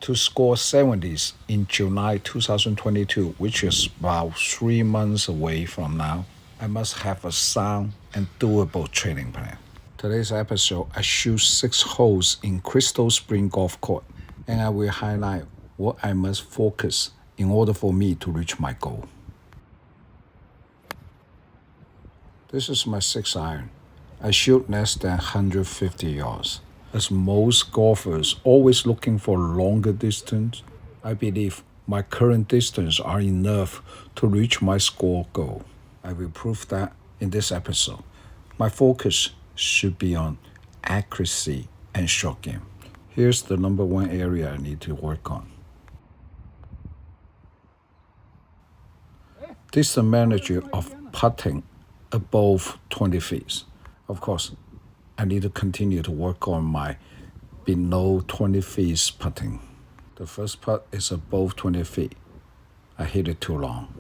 to score 70s in July 2022, which is about 3 months away from now, I must have a sound and doable training plan. Today's episode, I shoot 6 holes in Crystal Spring Golf Course, and I will highlight what I must focus in order for me to reach my goal. This is my 6 iron. I shoot less than 150 yards. As most golfers always looking for longer distance, I believe my current distance are enough to reach my score goal. I will prove that in this episode. My focus should be on accuracy and short game. Here's the number one area I need to work on. Distance manager of putting above 20 feet. Of course, I need to continue to work on my below 20 feet putting. The first putt is above 20 feet. I hit it too long.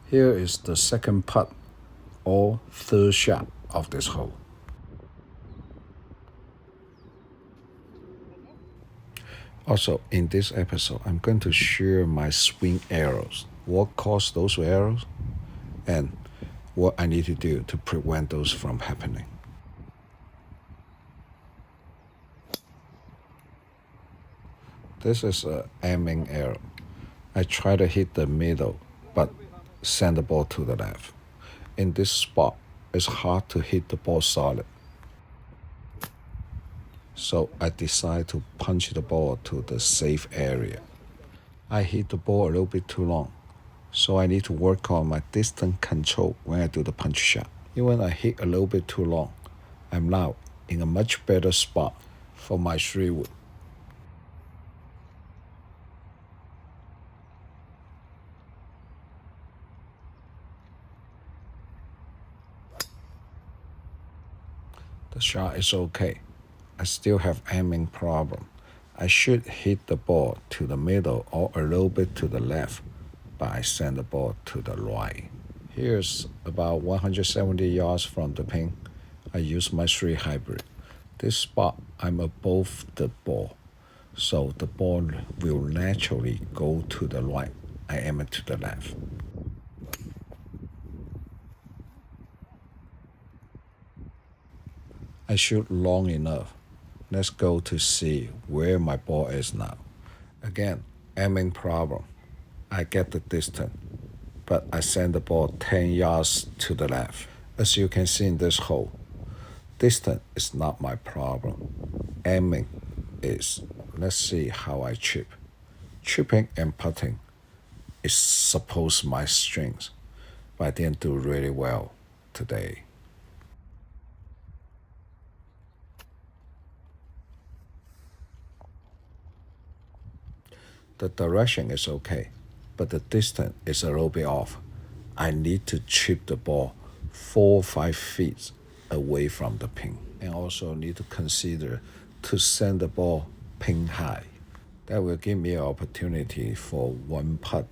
Here is the second putt or third shot of this hole. Also, in this episode, I'm going to share my swing arrows, what caused those arrows, and what I need to do to prevent those from happening. This is an aiming arrow. I try to hit the middle, but send the ball to the left. In this spot, it's hard to hit the ball solid. So I decide to punch the ball to the safe area. I hit the ball a little bit too long, so I need to work on my distance control when I do the punch shot. Even I hit a little bit too long, I'm now in a much better spot for my 3-wood. The shot is okay. I still have aiming problem. I should hit the ball to the middle or a little bit to the left, but I send the ball to the right. Here's about 170 yards from the pin. I use my 3 hybrid. This spot, I'm above the ball, so the ball will naturally go to the right. I aim it to the left. I shoot long enough. Let's go to see where my ball is now. Again, aiming problem. I get the distance, but I send the ball 10 yards to the left. As you can see in this hole, distance is not my problem. Aiming is. Let's see how I chip. Chipping and putting is supposed my strength, but I didn't do really well today. The direction is okay, but the distance is a little bit off. I need to chip the ball 4 or 5 feet away from the pin, and also need to consider to send the ball pin high. That will give me an opportunity for 1 putt.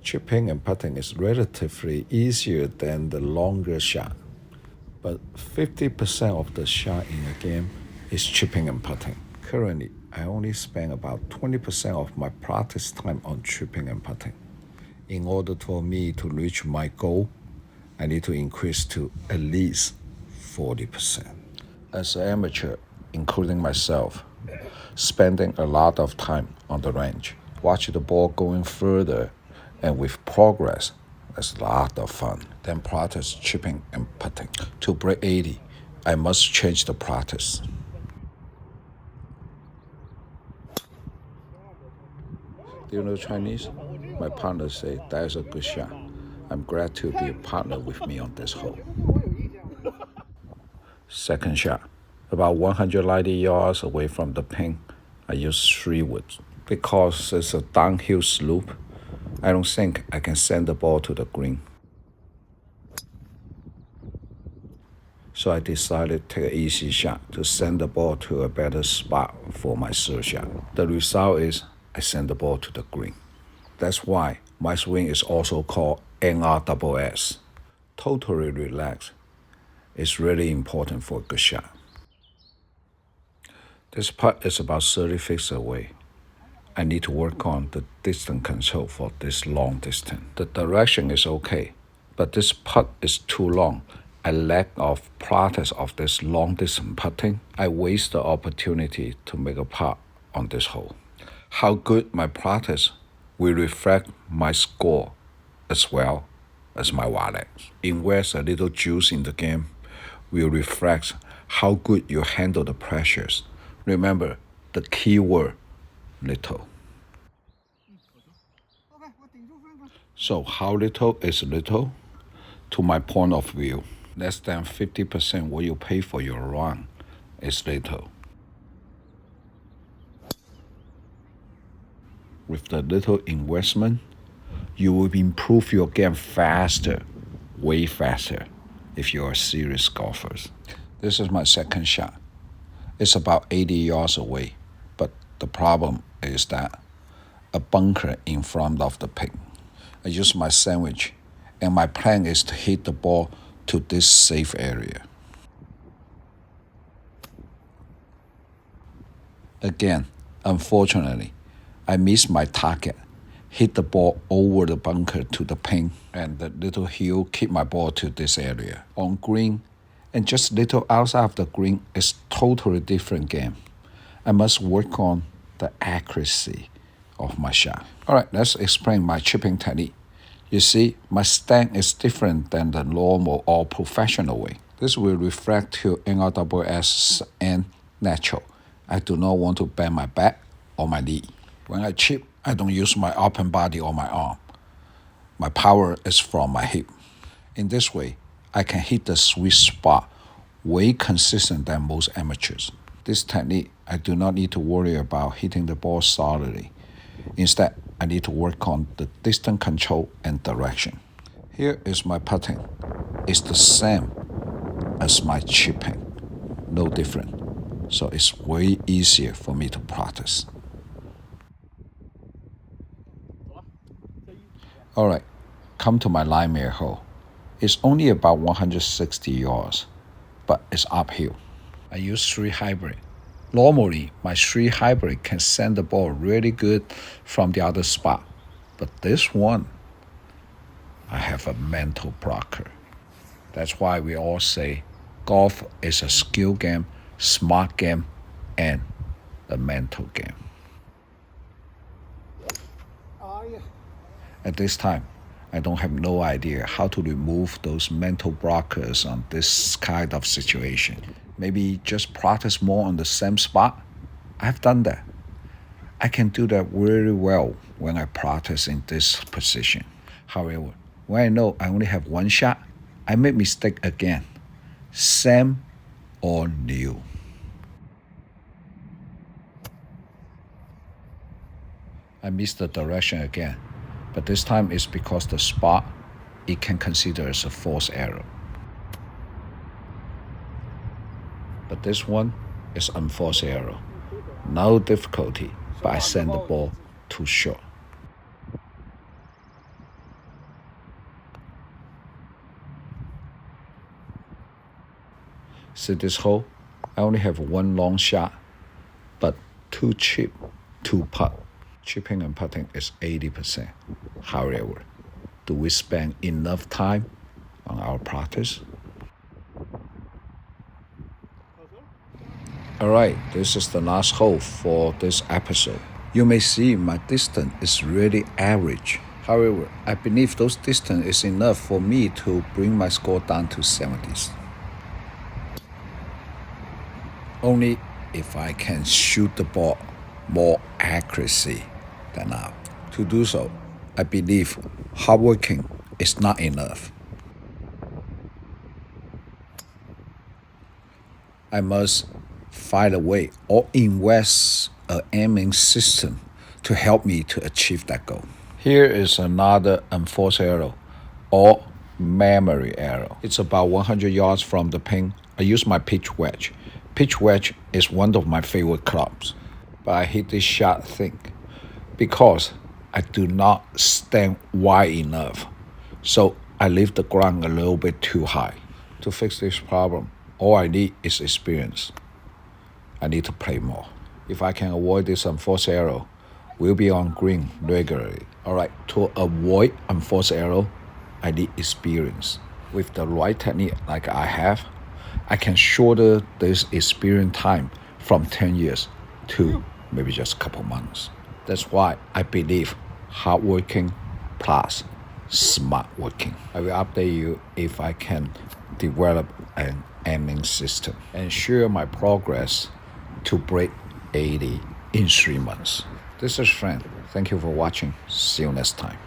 Chipping and putting is relatively easier than the longer shot, but 50% of the shot in a game is chipping and putting. Currently, I only spend about 20% of my practice time on chipping and putting. In order for me to reach my goal, I need to increase to at least 40%. As an amateur, including myself, spending a lot of time on the range, watch the ball going further, and with progress, it's a lot of fun. Then practice chipping and putting. To break 80, I must change the practice. Do you know Chinese? My partner say that is a good shot. I'm glad to be a partner with me on this hole. Second shot, about 190 yards away from the pin. I use 3 woods. Because it's a downhill slope, I don't think I can send the ball to the green. So I decided to take an easy shot to send the ball to a better spot for my 3rd shot. The result is I send the ball to the green. That's why my swing is also called NRSS. Totally relaxed, is really important for a good shot. This putt is about 30 feet away. I need to work on the distance control for this long distance. The direction is okay, but this putt is too long. I lack of practice of this long distance putting. I waste the opportunity to make a putt on this hole. How good my practice will reflect my score as well as my wallet. Invest a little juice in the game will reflect how good you handle the pressures. Remember the key word, little. So how little is little? To my point of view, less than 50% what you pay for your run is little. With the little investment, you will improve your game faster, way faster, if you are serious golfers. This is my second shot. It's about 80 yards away, but the problem is that a bunker in front of the pin. I use my sandwich, and my plan is to hit the ball to this safe area. Again, unfortunately, I missed my target, hit the ball over the bunker to the pin, and the little hill keep my ball to this area. On green, and just little outside of the green is totally different game. I must work on the accuracy of my shot. All right, let's explain my chipping technique. You see, my stance is different than the normal or professional way. This will reflect to NRWS and natural. I do not want to bend my back or my knee. When I chip, I don't use my upper body or my arm. My power is from my hip. In this way, I can hit the sweet spot way consistent than most amateurs. This technique, I do not need to worry about hitting the ball solidly. Instead, I need to work on the distance control and direction. Here is my putting. It's the same as my chipping, no different. So it's way easier for me to practice. All right, come to my Nightmare hole. It's only about 160 yards, but it's uphill. I use 3 hybrid. Normally, my 3 hybrid can send the ball really good from the other spot, but this one, I have a mental blocker. That's why we all say golf is a skill game, smart game, and a mental game. At this time, I don't have no idea how to remove those mental blockers on this kind of situation. Maybe just practice more on the same spot. I've done that. I can do that really well when I practice in this position. However, when I know I only have one shot, I make mistake again. Same or new. I missed the direction again, but this time it's because the spot, it can consider as a false error. But this one is unforced error. No difficulty, but I send the ball too short. See this hole? I only have one long shot, but 2 chip, 2 putt. Chipping and putting is 80%. However, do we spend enough time on our practice? Alright, this is the last hole for this episode. You may see my distance is really average. However, I believe those distance is enough for me to bring my score down to 70s. Only if I can shoot the ball more accuracy than now. To do so, I believe hard working is not enough. I must find a way or invest an aiming system to help me to achieve that goal. Here is another unforced error or memory error. It's about 100 yards from the pin. I use my pitch wedge. Pitch wedge is one of my favorite clubs, but I hit this shot thick because I do not stand wide enough. So I leave the ground a little bit too high. to fix this problem. All I need is experience. I need to play more. If I can avoid this unforced error, we'll be on green regularly. All right, to avoid unforced error, I need experience. With the right technique like I have, I can shorten this experience time from 10 years to maybe just a couple months. That's why I believe hard working plus smart working. I will update you if I can develop an aiming system and share my progress to break 80 in 3 months. This is Frank. Thank you for watching. See you next time.